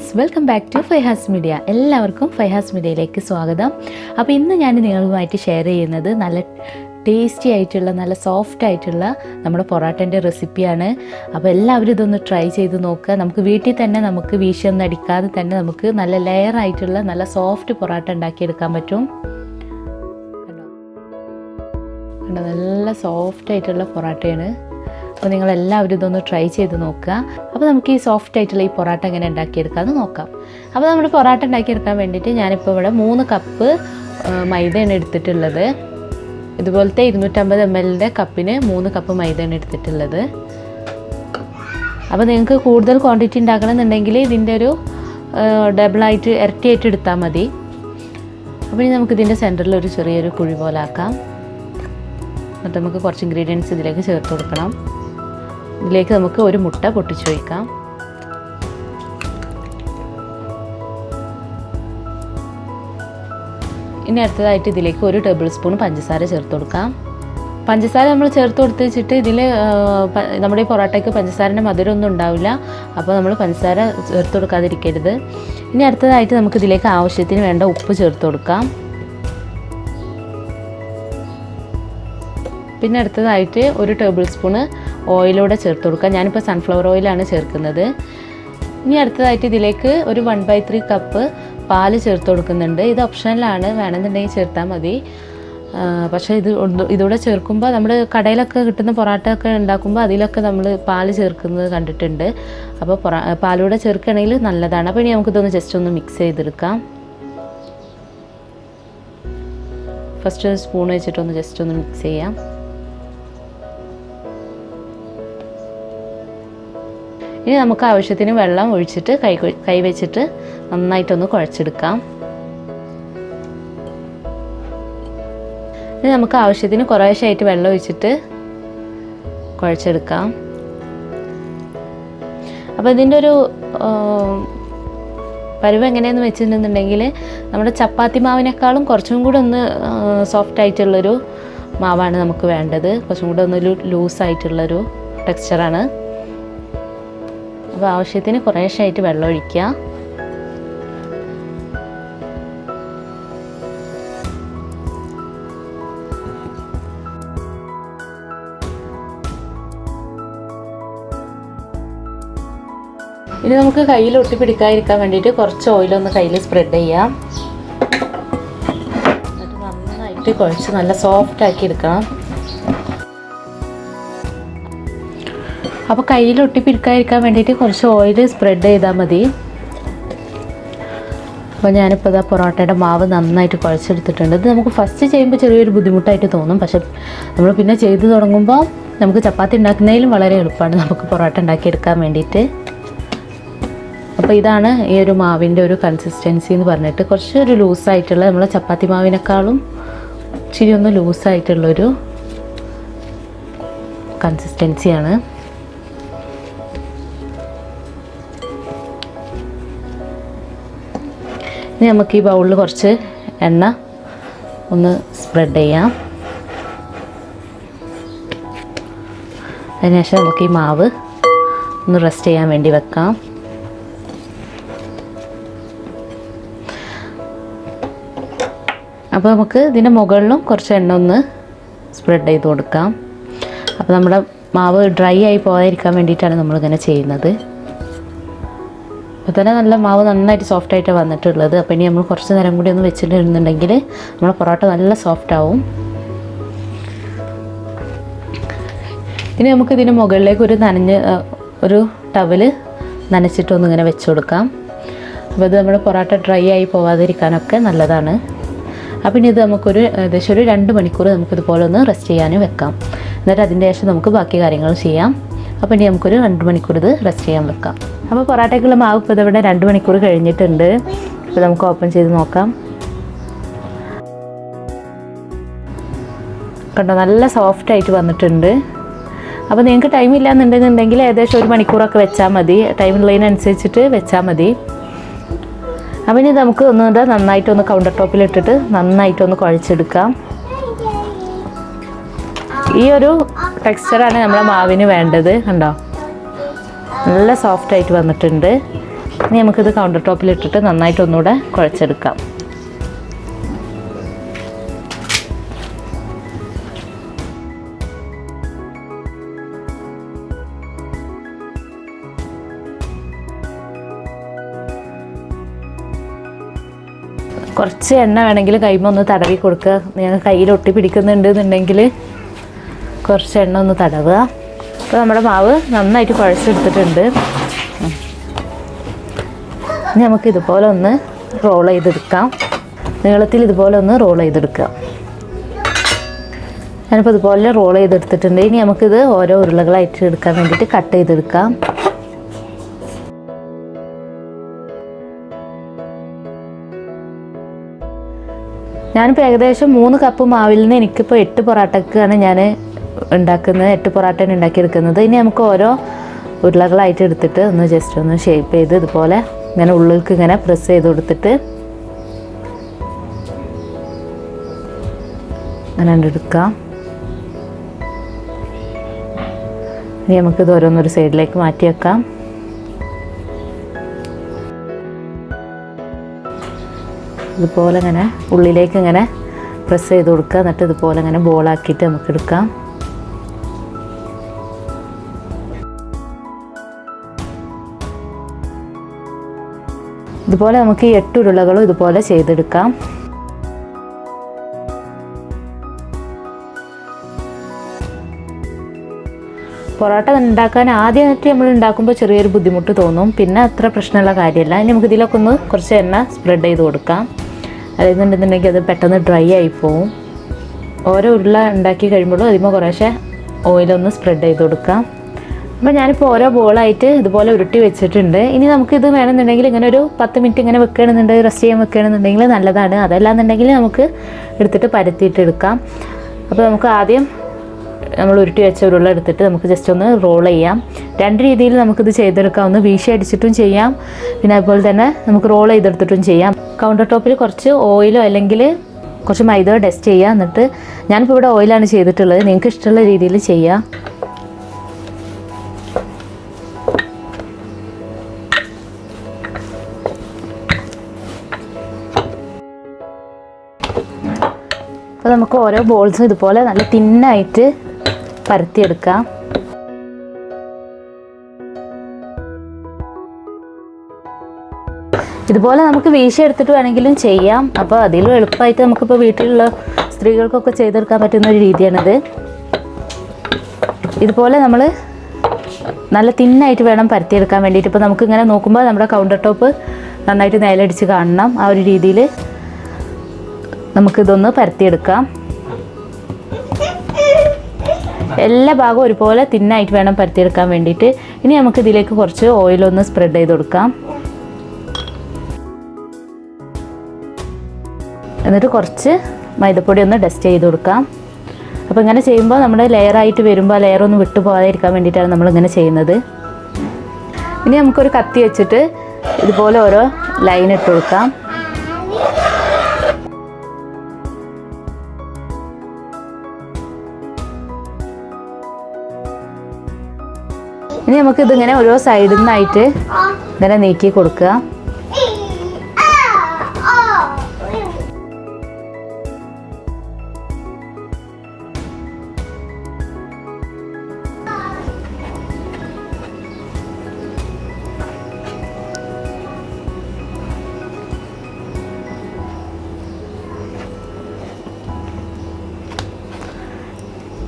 Friends, welcome back to Faihas media. എല്ലാവർക്കും ഫൈഹാസ് മീഡിയയിലേക്ക് സ്വാഗതം. അപ്പോൾ ഇന്ന് ഞാൻ നിങ്ങളുമായിട്ട് ഷെയർ ചെയ്യുന്നത് നല്ല ടേസ്റ്റി ആയിട്ടുള്ള നല്ല സോഫ്റ്റ് ആയിട്ടുള്ള നമ്മുടെ പൊറാട്ടൻ്റെ റെസിപ്പിയാണ്. അപ്പോൾ എല്ലാവരും ഇതൊന്ന് ട്രൈ ചെയ്ത് നോക്കുക. നമുക്ക് വീട്ടിൽ തന്നെ നമുക്ക് വീശിയൊന്നും അടിക്കാതെ തന്നെ നമുക്ക് നല്ല ലെയർ ആയിട്ടുള്ള നല്ല സോഫ്റ്റ് പൊറാട്ട ഉണ്ടാക്കിയെടുക്കാൻ പറ്റും. കണ്ടോ, നല്ല സോഫ്റ്റ് ആയിട്ടുള്ള പൊറാട്ടയാണ്. അപ്പോൾ നിങ്ങളെല്ലാവരും ഇതൊന്ന് ട്രൈ ചെയ്ത് നോക്കുക. അപ്പോൾ നമുക്ക് ഈ സോഫ്റ്റ് ആയിട്ടുള്ള ഈ പൊറാട്ട എങ്ങനെ ഉണ്ടാക്കിയെടുക്കാമെന്ന് നോക്കാം. അപ്പോൾ നമ്മുടെ പൊറാട്ട ഉണ്ടാക്കിയെടുക്കാൻ വേണ്ടിയിട്ട് ഞാനിപ്പോൾ ഇവിടെ 3 കപ്പ് മൈദയാണ് എടുത്തിട്ടുള്ളത്. ഇതുപോലത്തെ 250 ml കപ്പിന് 3 കപ്പ് മൈദയാണ് എടുത്തിട്ടുള്ളത്. അപ്പോൾ നിങ്ങൾക്ക് കൂടുതൽ ക്വാണ്ടിറ്റി ഉണ്ടാക്കണമെന്നുണ്ടെങ്കിൽ ഇതിൻ്റെ ഒരു ഡബിളായിട്ട് ഇരട്ടിയായിട്ട് എടുത്താൽ മതി. അപ്പോൾ ഇനി നമുക്കിതിൻ്റെ സെൻറ്ററിൽ ഒരു ചെറിയൊരു കുഴി പോലെ ആക്കാം. എന്നിട്ട് നമുക്ക് കുറച്ച് ഇൻഗ്രീഡിയൻസ് ഇതിലേക്ക് ചേർത്ത് കൊടുക്കണം. ഇതിലേക്ക് നമുക്ക് ഒരു മുട്ട പൊട്ടിച്ച് വയ്ക്കാം. ഇനി അടുത്തതായിട്ട് ഇതിലേക്ക് 1 ടേബിൾ സ്പൂൺ പഞ്ചസാര ചേർത്ത് കൊടുക്കാം. പഞ്ചസാര നമ്മൾ ചേർത്ത് കൊടുത്ത് വെച്ചിട്ട് ഇതിൽ നമ്മുടെ ഈ പൊറോട്ടയ്ക്ക് പഞ്ചസാരൻ്റെ മധുരമൊന്നും ഉണ്ടാവില്ല. അപ്പോൾ നമ്മൾ പഞ്ചസാര ചേർത്ത് കൊടുക്കാതിരിക്കരുത്. ഇനി അടുത്തതായിട്ട് നമുക്ക് ഇതിലേക്ക് ആവശ്യത്തിന് വേണ്ട ഉപ്പ് ചേർത്ത് കൊടുക്കാം. പിന്നെ അടുത്തതായിട്ട് 1 ടേബിൾ സ്പൂണ് ഓയിലൂടെ ചേർത്ത് കൊടുക്കാം. ഞാനിപ്പോൾ സൺഫ്ലവർ ഓയിലാണ് ചേർക്കുന്നത്. ഇനി അടുത്തതായിട്ട് ഇതിലേക്ക് ഒരു 1/3 കപ്പ് പാല് ചേർത്ത് കൊടുക്കുന്നുണ്ട്. ഇത് ഓപ്ഷണലാണ്, വേണമെന്നുണ്ടെങ്കിൽ ചേർത്താൽ മതി. പക്ഷേ ഇതൂടെ ചേർക്കുമ്പോൾ നമ്മൾ കടയിലൊക്കെ കിട്ടുന്ന പൊറാട്ട ഒക്കെ ഉണ്ടാക്കുമ്പോൾ അതിലൊക്കെ നമ്മൾ പാല് ചേർക്കുന്നത് കണ്ടിട്ടുണ്ട്. അപ്പോൾ പാലൂടെ ചേർക്കുകയാണെങ്കിൽ നല്ലതാണ്. അപ്പോൾ ഇനി നമുക്കിതൊന്ന് ജസ്റ്റ് ഒന്ന് മിക്സ് ചെയ്തെടുക്കാം. ഫസ്റ്റ് ഒരു സ്പൂൺ വെച്ചിട്ടൊന്ന് ജസ്റ്റ് ഒന്ന് മിക്സ് ചെയ്യാം. ഇനി നമുക്ക് ആവശ്യത്തിന് വെള്ളം ഒഴിച്ചിട്ട് കൈ വെച്ചിട്ട് നന്നായിട്ടൊന്ന് കുഴച്ചെടുക്കാം. ഇനി നമുക്ക് ആവശ്യത്തിന് കുറേശ്ശായിട്ട് വെള്ളം ഒഴിച്ചിട്ട് കുഴച്ചെടുക്കാം. അപ്പോൾ ഇതിൻ്റെ ഒരു പരുവ് എങ്ങനെയെന്ന് വെച്ചിട്ടുണ്ടെന്നുണ്ടെങ്കിൽ നമ്മുടെ ചപ്പാത്തി മാവിനേക്കാളും കുറച്ചും കൂടെ ഒന്ന് സോഫ്റ്റ് ആയിട്ടുള്ളൊരു മാവാണ് നമുക്ക് വേണ്ടത്. കുറച്ചും കൂടെ ഒന്ന് ലൂസായിട്ടുള്ളൊരു ടെക്സ്ചറാണ്. അപ്പോൾ ആവശ്യത്തിന് കുറേശ്ശായിട്ട് വെള്ളം ഒഴിക്കുക. ഇനി നമുക്ക് കയ്യിൽ ഒട്ടിപ്പിടിക്കാതിരിക്കാൻ വേണ്ടിയിട്ട് കുറച്ച് ഓയിലൊന്ന് കയ്യിൽ സ്പ്രെഡ് ചെയ്യാം. എന്നിട്ട് നന്നായിട്ട് കുഴച്ച് നല്ല സോഫ്റ്റ് ആക്കി എടുക്കണം. അപ്പോൾ കയ്യിൽ ഒട്ടിപ്പിടിക്കാതിരിക്കാൻ വേണ്ടിയിട്ട് കുറച്ച് ഓയിൽ സ്പ്രെഡ് ചെയ്താൽ മതി. അപ്പോൾ ഞാനിപ്പോൾ ഇതാ പൊറോട്ടയുടെ മാവ് നന്നായിട്ട് കുഴച്ചെടുത്തിട്ടുണ്ട്. ഇത് നമുക്ക് ഫസ്റ്റ് ചെയ്യുമ്പോൾ ചെറിയൊരു ബുദ്ധിമുട്ടായിട്ട് തോന്നും. പക്ഷെ നമ്മൾ പിന്നെ ചെയ്ത് തുടങ്ങുമ്പോൾ നമുക്ക് ചപ്പാത്തി ഉണ്ടാക്കുന്നതിലും വളരെ എളുപ്പമാണ് നമുക്ക് പൊറോട്ട ഉണ്ടാക്കിയെടുക്കാൻ വേണ്ടിയിട്ട്. അപ്പോൾ ഇതാണ് ഈ ഒരു മാവിൻ്റെ ഒരു കൺസിസ്റ്റൻസി എന്ന് പറഞ്ഞിട്ട്, കുറച്ചൊരു ലൂസായിട്ടുള്ള നമ്മളെ ചപ്പാത്തി മാവിനേക്കാളും ഇച്ചിരി ഒന്ന് ലൂസായിട്ടുള്ളൊരു കൺസിസ്റ്റൻസിയാണ്. ഇനി നമുക്ക് ഈ ബൗളിൽ കുറച്ച് എണ്ണ ഒന്ന് സ്പ്രെഡ് ചെയ്യാം. അതിനുശേഷം നമുക്ക് ഈ മാവ് ഒന്ന് റെസ്റ്റ് ചെയ്യാൻ വേണ്ടി വെക്കാം. അപ്പോൾ നമുക്ക് ഇതിൻ്റെ മുകളിലും കുറച്ച് എണ്ണ ഒന്ന് സ്പ്രെഡ് ചെയ്ത് കൊടുക്കാം. അപ്പോൾ നമ്മുടെ മാവ് ഡ്രൈ ആയി പോകാതിരിക്കാൻ വേണ്ടിയിട്ടാണ് നമ്മളിങ്ങനെ ചെയ്യുന്നത്. അപ്പോൾ തന്നെ നല്ല മാവ് നന്നായിട്ട് സോഫ്റ്റായിട്ട് വന്നിട്ടുള്ളത്. അപ്പോൾ ഇനി നമ്മൾ കുറച്ച് നേരം കൂടി ഒന്ന് വെച്ചിട്ടുണ്ടെങ്കിൽ നമ്മുടെ പൊറോട്ട നല്ല സോഫ്റ്റ് ആവും. ഇനി നമുക്ക് ഇതിന് മുകളിലേക്ക് ഒരു ടവൽ നനച്ചിട്ടൊന്ന് ഇങ്ങനെ വെച്ച് കൊടുക്കാം. അപ്പോൾ ഇത് നമ്മുടെ പൊറോട്ട ഡ്രൈ ആയി പോകാതിരിക്കാനൊക്കെ നല്ലതാണ്. അപ്പോൾ ഇനി ഇത് നമുക്കൊരു ഏകദേശം ഒരു 2 മണിക്കൂർ നമുക്കിതുപോലെ ഒന്ന് റെസ്റ്റ് ചെയ്യാനും വെക്കാം. എന്നിട്ട് അതിൻ്റെ ശേഷം നമുക്ക് ബാക്കി കാര്യങ്ങൾ ചെയ്യാം. അപ്പോൾ ഇനി നമുക്കൊരു 2 മണിക്കൂർ ഇത് റെസ്റ്റ് ചെയ്യാൻ വെക്കാം. അപ്പോൾ പൊറോട്ടയ്ക്കുള്ള മാവ് ഇപ്പോൾ ഇതിവിടെ 2 മണിക്കൂർ കഴിഞ്ഞിട്ടുണ്ട്. ഇപ്പോൾ നമുക്ക് ഓപ്പൺ ചെയ്ത് നോക്കാം. കണ്ടോ, നല്ല സോഫ്റ്റായിട്ട് വന്നിട്ടുണ്ട്. അപ്പോൾ നിങ്ങൾക്ക് ടൈം ഇല്ലാന്നുണ്ടെന്നുണ്ടെങ്കിൽ ഏകദേശം 1 മണിക്കൂറൊക്കെ വെച്ചാൽ മതി. ടൈം ഉള്ളതിനനുസരിച്ചിട്ട് വെച്ചാൽ മതി. അപ്പോൾ ഇനി നമുക്ക് നന്നായിട്ടൊന്ന് കൗണ്ടർ ടോപ്പിലിട്ടിട്ട് നന്നായിട്ടൊന്ന് കുഴച്ചെടുക്കാം. ഈ ഒരു ടെക്സ്ചറാണ് നമ്മളെ മാവിന് വേണ്ടത്. കണ്ടോ, നല്ല സോഫ്റ്റായിട്ട് വന്നിട്ടുണ്ട്. ഇനി നമുക്കിത് കൗണ്ടർ ടോപ്പിലിട്ടിട്ട് നന്നായിട്ട് ഒന്നുകൂടെ കുഴച്ചെടുക്കാം. കുറച്ച് എണ്ണ വേണമെങ്കിൽ കൈമ ഒന്ന് തടവി കൊടുക്കുക. നിങ്ങൾ കയ്യിൽ ഒട്ടി പിടിക്കുന്നുണ്ടെന്നുണ്ടെങ്കിൽ കുറച്ച് എണ്ണ ഒന്ന് തടവുക. അപ്പോൾ നമ്മുടെ മാവ് നന്നായിട്ട് കുഴച്ചെടുത്തിട്ടുണ്ട്. ഇനി നമുക്ക് ഇതുപോലെ ഒന്ന് റോൾ ചെയ്തെടുക്കാം. നീളത്തിൽ ഇതുപോലെ ഒന്ന് റോൾ ചെയ്തെടുക്കുക. ഞാനിപ്പോൾ ഇതുപോലെ റോൾ ചെയ്തെടുത്തിട്ടുണ്ട്. ഇനി നമുക്കിത് ഓരോ ഉരുളകളായിട്ട് എടുക്കാൻ വേണ്ടിയിട്ട് കട്ട് ചെയ്തെടുക്കാം. ഞാനിപ്പോൾ ഏകദേശം 3 കപ്പ് മാവിൽ നിന്ന് എനിക്കിപ്പോൾ 8 പൊറാട്ടക്കാണ് ഞാൻ ഉണ്ടാക്കുന്നത്. 8 പൊറാട്ടയാണ് ഉണ്ടാക്കിയെടുക്കുന്നത്. ഇനി നമുക്ക് ഓരോ ഉരുളകളായിട്ട് എടുത്തിട്ട് ഒന്ന് ജസ്റ്റ് ഒന്ന് ഷേപ്പ് ചെയ്ത് ഇതുപോലെ ഇങ്ങനെ ഉള്ളിലേക്ക് ഇങ്ങനെ പ്രസ് ചെയ്ത് കൊടുത്തിട്ട് അങ്ങനെ എടുക്കാം. ഇനി നമുക്കിത് ഓരോന്നൊരു സൈഡിലേക്ക് മാറ്റി വെക്കാം. ഇതുപോലെ ഇങ്ങനെ ഉള്ളിലേക്ക് ഇങ്ങനെ പ്രസ് ചെയ്ത് കൊടുക്കുക. എന്നിട്ട് ഇതുപോലെ ഇങ്ങനെ ബോളാക്കിയിട്ട് നമുക്ക് എടുക്കാം. ഇതുപോലെ നമുക്ക് ഈ 8 ഉരുളകളും ഇതുപോലെ ചെയ്തെടുക്കാം. പൊറോട്ട ഉണ്ടാക്കാൻ ആദ്യമായിട്ട് നമ്മൾ ഉണ്ടാക്കുമ്പോൾ ചെറിയൊരു ബുദ്ധിമുട്ട് തോന്നും. പിന്നെ അത്ര പ്രശ്നമുള്ള കാര്യമല്ല. ഇനി നമുക്ക് ഇതിലൊക്കെ ഒന്ന് കുറച്ച് എണ്ണ സ്പ്രെഡ് ചെയ്ത് കൊടുക്കാം. അല്ലെന്നുണ്ടെന്നുണ്ടെങ്കിൽ അത് പെട്ടെന്ന് ഡ്രൈ ആയി പോവും. ഓരോ ഉരുള ഉണ്ടാക്കി കഴിയുമ്പോഴും അതിന്മേൽ കുറേശ്ശെ ഓയിലൊന്ന് സ്പ്രെഡ് ചെയ്ത് കൊടുക്കാം. അപ്പോൾ ഞാനിപ്പോൾ ഓരോ ബോളായിട്ട് ഇതുപോലെ ഉരുട്ടി വെച്ചിട്ടുണ്ട്. ഇനി നമുക്കിത് വേണമെന്നുണ്ടെങ്കിൽ ഇങ്ങനെ ഒരു 10 മിനിറ്റ് ഇങ്ങനെ വെക്കുകയാണെന്നുണ്ടെങ്കിൽ റെസ്റ്റ് ചെയ്യാൻ വെക്കുകയാണെന്നുണ്ടെങ്കിൽ നല്ലതാണ്. അതല്ലാന്നുണ്ടെങ്കിൽ നമുക്ക് എടുത്തിട്ട് പരത്തിയിട്ട് എടുക്കാം. അപ്പോൾ നമുക്ക് ആദ്യം നമ്മൾ ഉരുട്ടി വെച്ച ഉരുള എടുത്തിട്ട് നമുക്ക് ജസ്റ്റ് ഒന്ന് റോൾ ചെയ്യാം. 2 രീതിയിൽ നമുക്കിത് ചെയ്തെടുക്കാം. ഒന്ന് വീശി അടിച്ചിട്ടും ചെയ്യാം, പിന്നെ അതുപോലെ തന്നെ നമുക്ക് റോൾ ചെയ്തെടുത്തിട്ടും ചെയ്യാം. കൗണ്ടർ ടോപ്പിൽ കുറച്ച് ഓയിലോ അല്ലെങ്കിൽ കുറച്ച് മൈദയോ ഡസ്റ്റ് ചെയ്യുക. എന്നിട്ട് ഞാനിപ്പോൾ ഇവിടെ ഓയിലാണ് ചെയ്തിട്ടുള്ളത്. നിങ്ങൾക്ക് ഇഷ്ടമുള്ള രീതിയിൽ ചെയ്യാം. അപ്പോൾ നമുക്ക് ഓരോ ബോൾസും ഇതുപോലെ നല്ല തിന്നായിട്ട് പരത്തിയെടുക്കാം. ഇതുപോലെ നമുക്ക് വീശി എടുത്തിട്ട് വേണമെങ്കിലും ചെയ്യാം. അപ്പോൾ അതിലും എളുപ്പമായിട്ട് നമുക്കിപ്പോൾ വീട്ടിലുള്ള സ്ത്രീകൾക്കൊക്കെ ചെയ്തെടുക്കാൻ പറ്റുന്ന ഒരു രീതിയാണിത്. ഇതുപോലെ നമ്മൾ നല്ല തിന്നായിട്ട് വേണം പരത്തിയെടുക്കാൻ വേണ്ടിയിട്ട്. ഇപ്പോൾ നമുക്കിങ്ങനെ നോക്കുമ്പോൾ നമ്മുടെ കൗണ്ടർ ടോപ്പ് നന്നായിട്ട് നിലടിച്ച് കാണണം. ആ ഒരു രീതിയിൽ നമുക്കിതൊന്ന് പരത്തിയെടുക്കാം. എല്ലാ ഭാഗവും ഒരുപോലെ തിന്നായിട്ട് വേണം പരത്തിയെടുക്കാൻ വേണ്ടിയിട്ട്. ഇനി നമുക്കിതിലേക്ക് കുറച്ച് ഓയിലൊന്ന് സ്പ്രെഡ് ചെയ്ത് കൊടുക്കാം. എന്നിട്ട് കുറച്ച് മൈദപ്പൊടി ഒന്ന് ഡസ്റ്റ് ചെയ്ത് കൊടുക്കാം. അപ്പോൾ ഇങ്ങനെ ചെയ്യുമ്പോൾ നമ്മുടെ ലെയറായിട്ട് വരുമ്പോൾ ആ ലെയർ ഒന്ന് വിട്ടു പോകാതിരിക്കാൻ വേണ്ടിയിട്ടാണ് നമ്മളിങ്ങനെ ചെയ്യുന്നത്. ഇനി നമുക്കൊരു കത്തി വെച്ചിട്ട് ഇതുപോലെ ഓരോ ലൈൻ ഇട്ട് കൊടുക്കാം. ഇനി നമുക്കിതിങ്ങനെ ഓരോ സൈഡിൽ നിന്നായിട്ട് ഇങ്ങനെ നീക്കി കൊടുക്കുക.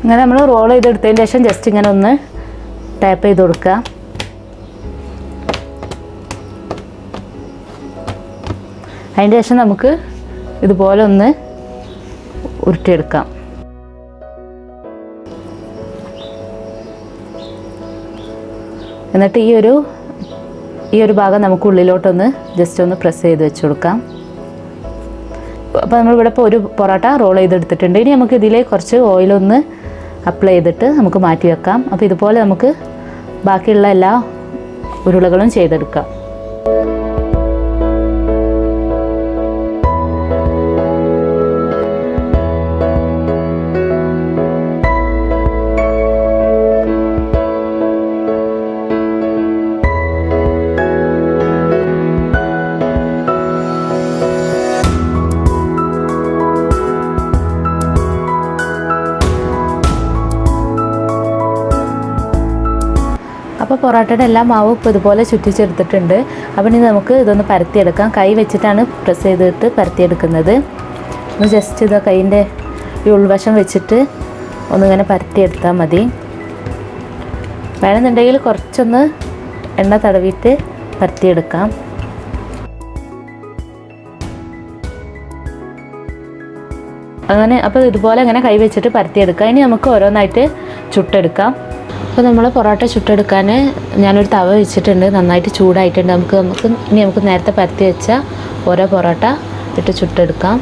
ഇങ്ങനെ നമ്മൾ റോൾ ചെയ്തെടുത്തതിന് ശേഷം ജസ്റ്റ് ഇങ്ങനെ ഒന്ന് ടാപ്പ് ചെയ്ത് കൊടുക്കുക. അതിന് ശേഷം നമുക്ക് ഇതുപോലെ ഒന്ന് ഉരുട്ടിയെടുക്കാം. എന്നിട്ട് ഈ ഒരു ഭാഗം നമുക്ക് ഉള്ളിലോട്ടൊന്ന് ജസ്റ്റ് ഒന്ന് പ്രസ് ചെയ്ത് വെച്ച് കൊടുക്കാം. അപ്പോൾ നമ്മളിവിടെ ഇപ്പോൾ ഒരു പൊറോട്ട റോൾ ചെയ്തെടുത്തിട്ടുണ്ട്. ഇനി നമുക്ക് ഇതിലേക്ക് കുറച്ച് ഓയിലൊന്ന് അപ്ലൈ ചെയ്തിട്ട് നമുക്ക് മാറ്റി വെക്കാം. അപ്പോൾ ഇതുപോലെ നമുക്ക് ബാക്കിയുള്ള എല്ലാ ഉരുളകളും ചെയ്തെടുക്കാം. അപ്പോൾ പൊറോട്ടയുടെ എല്ലാ മാവും ഇപ്പോൾ ഇതുപോലെ ചുറ്റിച്ചെടുത്തിട്ടുണ്ട്. അപ്പോൾ ഇനി നമുക്ക് ഇതൊന്ന് പരത്തിയെടുക്കാം. കൈ വെച്ചിട്ടാണ് പ്രസ് ചെയ്തിട്ട് പരത്തിയെടുക്കുന്നത്. ഒന്ന് ജസ്റ്റ് ഇത് കൈയിൻ്റെ ഈ ഉൾവശം വെച്ചിട്ട് ഒന്നിങ്ങനെ പരത്തിയെടുത്താൽ മതി. വേണമെന്നുണ്ടെങ്കിൽ കുറച്ചൊന്ന് എണ്ണ തടവിയിട്ട് പരത്തിയെടുക്കാം. അങ്ങനെ അപ്പോൾ ഇതുപോലെ അങ്ങനെ കൈ വെച്ചിട്ട് പരത്തിയെടുക്കാം. ഇനി നമുക്ക് ഓരോന്നായിട്ട് ചുട്ടെടുക്കാം. അപ്പോൾ നമ്മൾ പൊറോട്ട ചുട്ടെടുക്കാൻ ഞാനൊരു തവ വെച്ചിട്ടുണ്ട്, നന്നായിട്ട് ചൂടായിട്ടുണ്ട്. നമുക്ക് നേരത്തെ പരത്തി വെച്ച ഓരോ പൊറോട്ട ഇട്ട് ചുട്ടെടുക്കാം.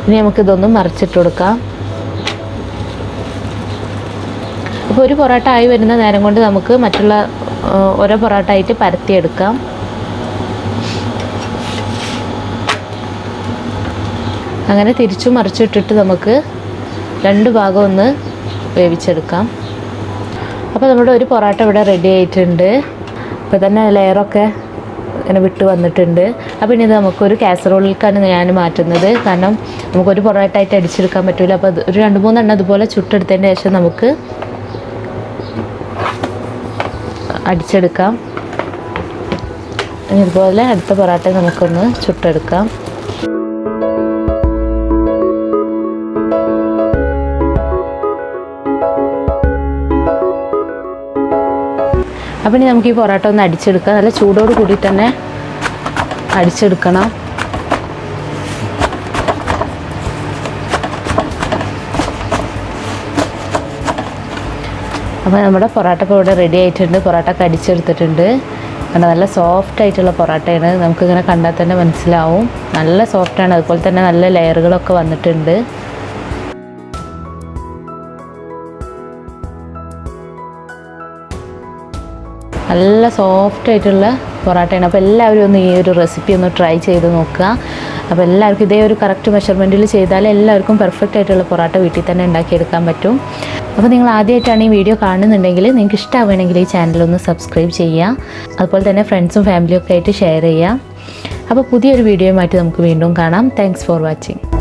ഇനി നമുക്കിതൊന്നും മറിച്ചിട്ട് കൊടുക്കാം. അപ്പോൾ ഒരു പൊറോട്ട ആയി വരുന്ന നേരം കൊണ്ട് നമുക്ക് മറ്റുള്ള ഓരോ പൊറോട്ട ആയിട്ട് പരത്തിയെടുക്കാം. അങ്ങനെ തിരിച്ചു മറിച്ചിട്ടിട്ട് നമുക്ക് രണ്ട് ഭാഗം ഒന്ന് വേവിച്ചെടുക്കാം. അപ്പോൾ നമ്മുടെ ഒരു പൊറോട്ട ഇവിടെ റെഡി ആയിട്ടുണ്ട്. ഇപ്പോൾ തന്നെ ലെയറൊക്കെ ഇങ്ങനെ വിട്ട് വന്നിട്ടുണ്ട്. അപ്പോൾ ഇനി ഇത് നമുക്കൊരു കാസറോളിലേക്കാണ് ഞാൻ മാറ്റുന്നത്. കാരണം നമുക്കൊരു പൊറോട്ട ആയിട്ട് അടിച്ചെടുക്കാൻ പറ്റില്ല. അപ്പോൾ അത് ഒരു 2-3 എണ്ണം അതുപോലെ ചുട്ടെടുത്തതിന് ശേഷം നമുക്ക് അടിച്ചെടുക്കാം. ഇതുപോലെ അടുത്ത പൊറോട്ട നമുക്കൊന്ന് ചുട്ടെടുക്കാം. അപ്പോൾ ഇനി നമുക്ക് ഈ പൊറോട്ട ഒന്ന് അടിച്ചെടുക്കാം. നല്ല ചൂടോട് കൂടി തന്നെ അടിച്ചെടുക്കണം. അപ്പോൾ നമ്മുടെ പൊറോട്ട ഇപ്പോൾ ഇവിടെ റെഡി ആയിട്ടുണ്ട്. പൊറോട്ട ഒക്കെ അടിച്ചെടുത്തിട്ടുണ്ട്. കാരണം നല്ല സോഫ്റ്റ് ആയിട്ടുള്ള പൊറോട്ടയാണ്. നമുക്കിങ്ങനെ കണ്ടാൽ തന്നെ മനസ്സിലാവും നല്ല സോഫ്റ്റാണ്. അതുപോലെ തന്നെ നല്ല ലെയറുകളൊക്കെ വന്നിട്ടുണ്ട്. നല്ല സോഫ്റ്റ് ആയിട്ടുള്ള പൊറോട്ടയാണ്. അപ്പോൾ എല്ലാവരും ഒന്ന് ഈ ഒരു റെസിപ്പി ഒന്ന് ട്രൈ ചെയ്ത് നോക്കുക. അപ്പോൾ എല്ലാവർക്കും ഇതേ ഒരു കറക്റ്റ് മെഷർമെൻറ്റിൽ ചെയ്താൽ എല്ലാവർക്കും പെർഫെക്റ്റ് ആയിട്ടുള്ള പൊറോട്ട വീട്ടിൽ തന്നെ ഉണ്ടാക്കിയെടുക്കാൻ പറ്റും. അപ്പോൾ നിങ്ങൾ ആദ്യമായിട്ടാണ് ഈ വീഡിയോ കാണുന്നുണ്ടെങ്കിൽ നിങ്ങൾക്ക് ഇഷ്ടമാവുകയാണെങ്കിൽ ഈ ചാനലൊന്ന് സബ്സ്ക്രൈബ് ചെയ്യുക. അതുപോലെ തന്നെ ഫ്രണ്ട്സും ഫാമിലിയും ഒക്കെ ആയിട്ട് ഷെയർ ചെയ്യുക. അപ്പോൾ പുതിയൊരു വീഡിയോയുമായിട്ട് നമുക്ക് വീണ്ടും കാണാം. Thanks for watching.